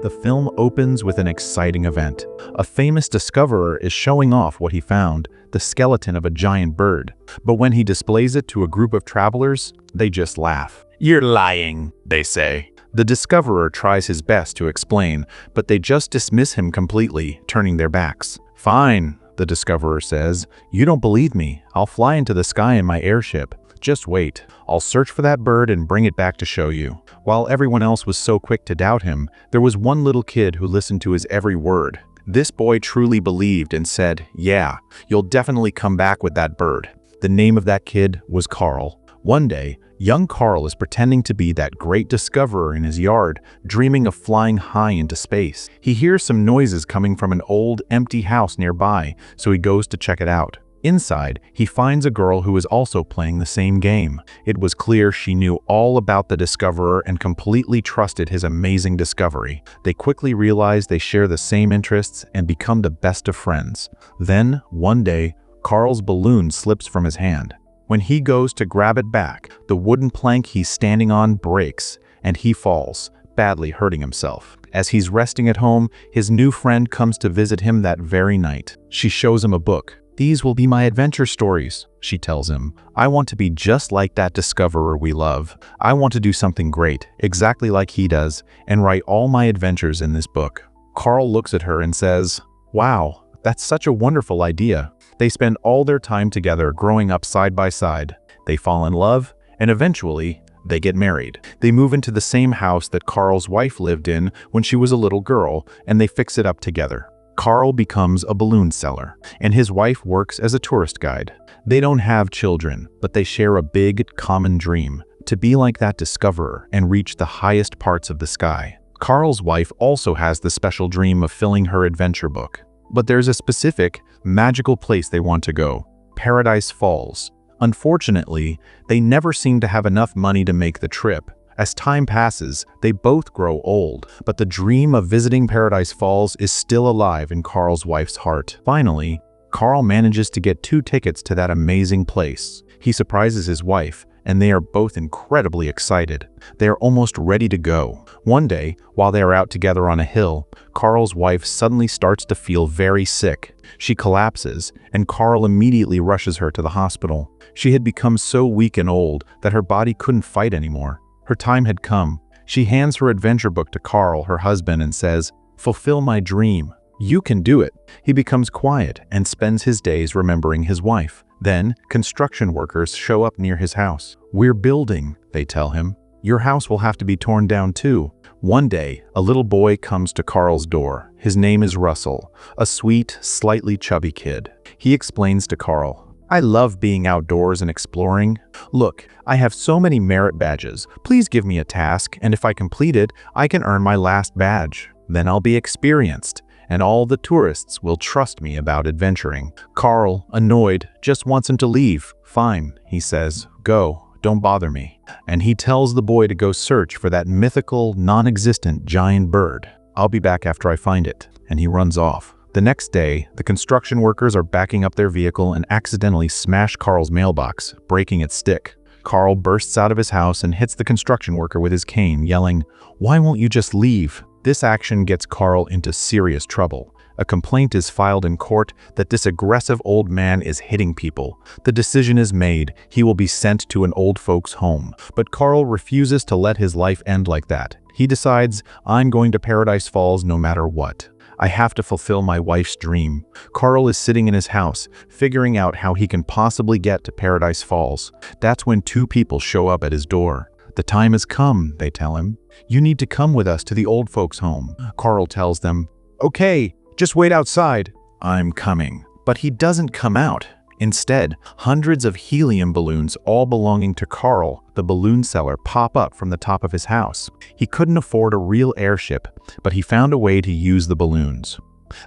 The film opens with an exciting event. A famous discoverer is showing off what he found, the skeleton of a giant bird. But when he displays it to a group of travelers, they just laugh. "You're lying," they say. The discoverer tries his best to explain, but they just dismiss him completely, turning their backs. "Fine," the discoverer says. "You don't believe me. I'll fly into the sky in my airship. Just wait. I'll search for that bird and bring it back to show you." While everyone else was so quick to doubt him, there was one little kid who listened to his every word. This boy truly believed and said, "Yeah, you'll definitely come back with that bird." The name of that kid was Carl. One day, young Carl is pretending to be that great discoverer in his yard, dreaming of flying high into space. He hears some noises coming from an old, empty house nearby, so he goes to check it out. Inside, he finds a girl who is also playing the same game. It was clear she knew all about the discoverer and completely trusted his amazing discovery. They quickly realize they share the same interests and become the best of friends. Then, one day, Carl's balloon slips from his hand. When he goes to grab it back, the wooden plank he's standing on breaks, and he falls, badly hurting himself. As he's resting at home, his new friend comes to visit him that very night. She shows him a book. "These will be my adventure stories," she tells him. "I want to be just like that discoverer we love. I want to do something great, exactly like he does, and write all my adventures in this book." Carl looks at her and says, "Wow, that's such a wonderful idea." They spend all their time together growing up side by side. They fall in love, and eventually, they get married. They move into the same house that Carl's wife lived in when she was a little girl, and they fix it up together. Carl becomes a balloon seller, and his wife works as a tourist guide. They don't have children, but they share a big, common dream: to be like that discoverer and reach the highest parts of the sky. Carl's wife also has the special dream of filling her adventure book. But there's a specific, magical place they want to go: Paradise Falls. Unfortunately, they never seem to have enough money to make the trip. As time passes, they both grow old, but the dream of visiting Paradise Falls is still alive in Carl's wife's heart. Finally, Carl manages to get 2 tickets to that amazing place. He surprises his wife, and they are both incredibly excited. They are almost ready to go. One day, while they are out together on a hill, Carl's wife suddenly starts to feel very sick. She collapses, and Carl immediately rushes her to the hospital. She had become so weak and old that her body couldn't fight anymore. Her time had come. She hands her adventure book to Carl, her husband, and says, "Fulfill my dream. You can do it." He becomes quiet and spends his days remembering his wife. Then, construction workers show up near his house. "We're building," they tell him. "Your house will have to be torn down too." One day, a little boy comes to Carl's door. His name is Russell, a sweet, slightly chubby kid. He explains to Carl, "I love being outdoors and exploring. Look, I have so many merit badges. Please give me a task, and if I complete it, I can earn my last badge. Then I'll be experienced, and all the tourists will trust me about adventuring." Carl, annoyed, just wants him to leave. "Fine," he says. "Go. Don't bother me." And he tells the boy to go search for that mythical, non-existent giant bird. "I'll be back after I find it." And he runs off. The next day, the construction workers are backing up their vehicle and accidentally smash Carl's mailbox, breaking its stick. Carl bursts out of his house and hits the construction worker with his cane, yelling, "Why won't you just leave?" This action gets Carl into serious trouble. A complaint is filed in court that this aggressive old man is hitting people. The decision is made: he will be sent to an old folks' home. But Carl refuses to let his life end like that. He decides, "I'm going to Paradise Falls no matter what. I have to fulfill my wife's dream." Carl is sitting in his house, figuring out how he can possibly get to Paradise Falls. That's when 2 people show up at his door. "The time has come," they tell him. "You need to come with us to the old folks' home." Carl tells them, "Okay, just wait outside." "I'm coming." But he doesn't come out. Instead, hundreds of helium balloons, all belonging to Carl, the balloon seller, pop up from the top of his house. He couldn't afford a real airship, but he found a way to use the balloons.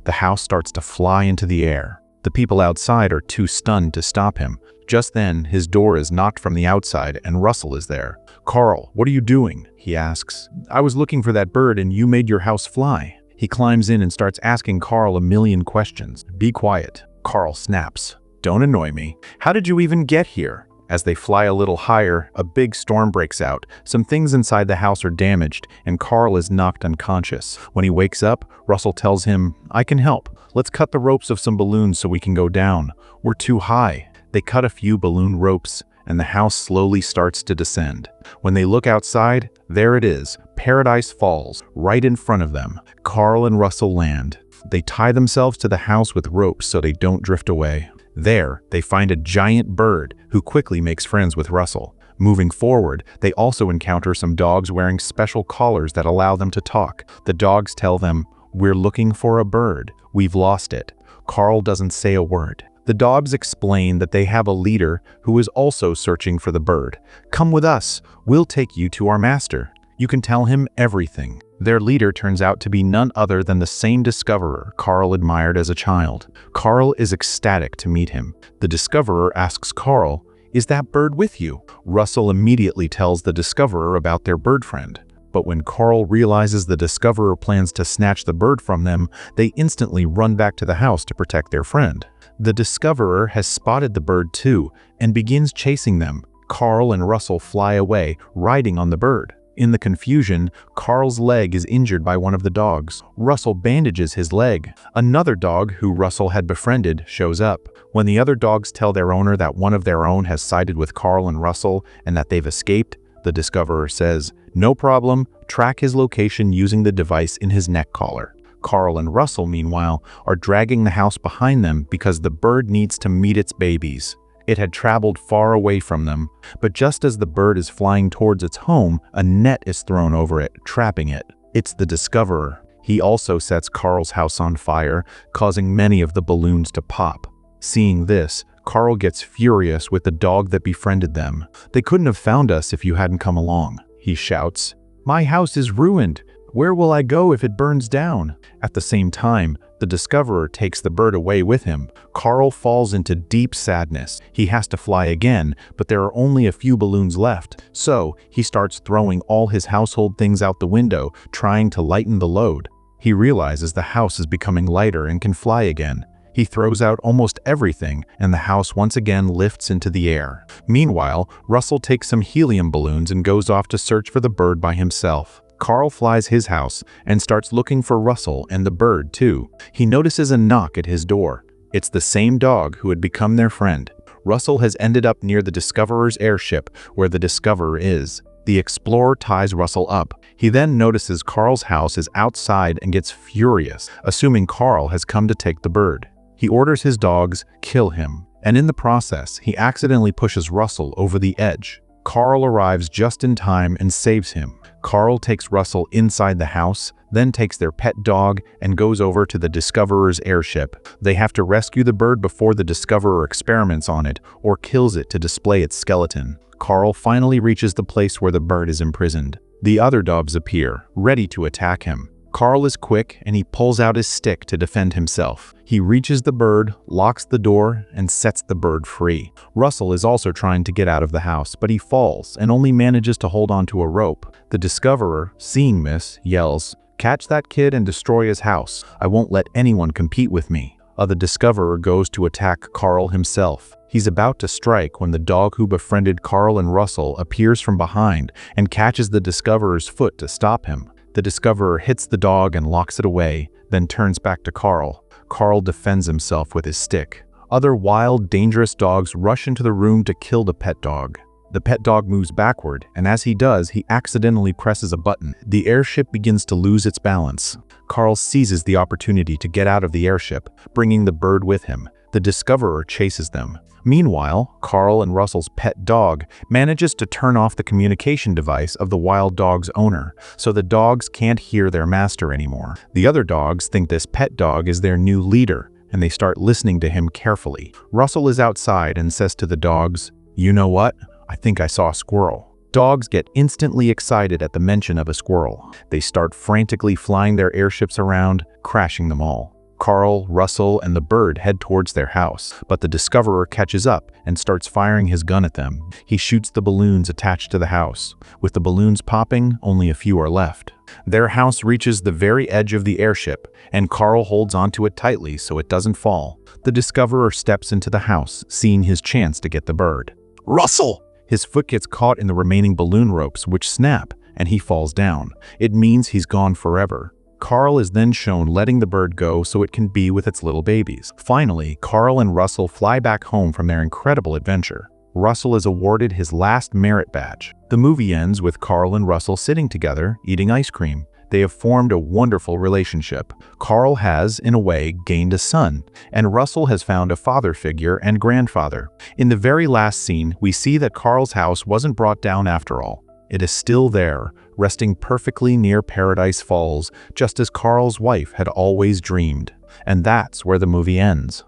The house starts to fly into the air. The people outside are too stunned to stop him. Just then, his door is knocked from the outside and Russell is there. "Carl, what are you doing?" he asks. "I was looking for that bird and you made your house fly." He climbs in and starts asking Carl a million questions. "Be quiet." Carl snaps. "Don't annoy me. How did you even get here?" As they fly a little higher, a big storm breaks out. Some things inside the house are damaged, and Carl is knocked unconscious. When he wakes up, Russell tells him, "I can help. Let's cut the ropes of some balloons so we can go down. We're too high." They cut a few balloon ropes, and the house slowly starts to descend. When they look outside, there it is, Paradise Falls, right in front of them. Carl and Russell land. They tie themselves to the house with ropes so they don't drift away. There, they find a giant bird who quickly makes friends with Russell. Moving forward, they also encounter some dogs wearing special collars that allow them to talk. The dogs tell them, "We're looking for a bird. We've lost it." Carl doesn't say a word. The dogs explain that they have a leader who is also searching for the bird. "Come with us. We'll take you to our master. You can tell him everything." Their leader turns out to be none other than the same discoverer Carl admired as a child. Carl is ecstatic to meet him. The discoverer asks Carl, "Is that bird with you?" Russell immediately tells the discoverer about their bird friend. But when Carl realizes the discoverer plans to snatch the bird from them, they instantly run back to the house to protect their friend. The discoverer has spotted the bird too and begins chasing them. Carl and Russell fly away, riding on the bird. In the confusion, Carl's leg is injured by one of the dogs. Russell bandages his leg. Another dog, who Russell had befriended, shows up. When the other dogs tell their owner that one of their own has sided with Carl and Russell and that they've escaped, the discoverer says, "No problem, track his location using the device in his neck collar." Carl and Russell, meanwhile, are dragging the house behind them because the bird needs to meet its babies. It had traveled far away from them, but just as the bird is flying towards its home, a net is thrown over it, trapping it. It's the discoverer. He also sets Carl's house on fire, causing many of the balloons to pop. Seeing this, Carl gets furious with the dog that befriended them. "They couldn't have found us if you hadn't come along," he shouts. "My house is ruined. Where will I go if it burns down?" At the same time, the discoverer takes the bird away with him. Carl falls into deep sadness. He has to fly again, but there are only a few balloons left. So he starts throwing all his household things out the window, trying to lighten the load. He realizes the house is becoming lighter and can fly again. He throws out almost everything, and the house once again lifts into the air. Meanwhile, Russell takes some helium balloons and goes off to search for the bird by himself. Carl flies his house and starts looking for Russell and the bird too. He notices a knock at his door. It's the same dog who had become their friend. Russell has ended up near the discoverer's airship where the discoverer is. The explorer ties Russell up. He then notices Carl's house is outside and gets furious, assuming Carl has come to take the bird. He orders his dogs kill him, and in the process, he accidentally pushes Russell over the edge. Carl arrives just in time and saves him. Carl takes Russell inside the house, then takes their pet dog and goes over to the discoverer's airship. They have to rescue the bird before the discoverer experiments on it or kills it to display its skeleton. Carl finally reaches the place where the bird is imprisoned. The other dogs appear, ready to attack him. Carl is quick and he pulls out his stick to defend himself. He reaches the bird, locks the door, and sets the bird free. Russell is also trying to get out of the house, but he falls and only manages to hold onto a rope. The discoverer, seeing this, yells, "Catch that kid and destroy his house. I won't let anyone compete with me." The discoverer goes to attack Carl himself. He's about to strike when the dog who befriended Carl and Russell appears from behind and catches the discoverer's foot to stop him. The discoverer hits the dog and locks it away, then turns back to Carl. Carl defends himself with his stick. Other wild, dangerous dogs rush into the room to kill the pet dog. The pet dog moves backward, and as he does, he accidentally presses a button. The airship begins to lose its balance. Carl seizes the opportunity to get out of the airship, bringing the bird with him. The discoverer chases them. Meanwhile, Carl and Russell's pet dog manages to turn off the communication device of the wild dog's owner, so the dogs can't hear their master anymore. The other dogs think this pet dog is their new leader, and they start listening to him carefully. Russell is outside and says to the dogs, "You know what? I think I saw a squirrel." Dogs get instantly excited at the mention of a squirrel. They start frantically flying their airships around, crashing them all. Carl, Russell, and the bird head towards their house, but the discoverer catches up and starts firing his gun at them. He shoots the balloons attached to the house. With the balloons popping, only a few are left. Their house reaches the very edge of the airship, and Carl holds onto it tightly so it doesn't fall. The discoverer steps into the house, seeing his chance to get the bird. Russell! His foot gets caught in the remaining balloon ropes, which snap, and he falls down. It means he's gone forever. Carl is then shown letting the bird go so it can be with its little babies. Finally, Carl and Russell fly back home from their incredible adventure. Russell is awarded his last merit badge. The movie ends with Carl and Russell sitting together, eating ice cream. They have formed a wonderful relationship. Carl has, in a way, gained a son, and Russell has found a father figure and grandfather. In the very last scene, we see that Carl's house wasn't brought down after all. It is still there, resting perfectly near Paradise Falls, just as Carl's wife had always dreamed. And that's where the movie ends.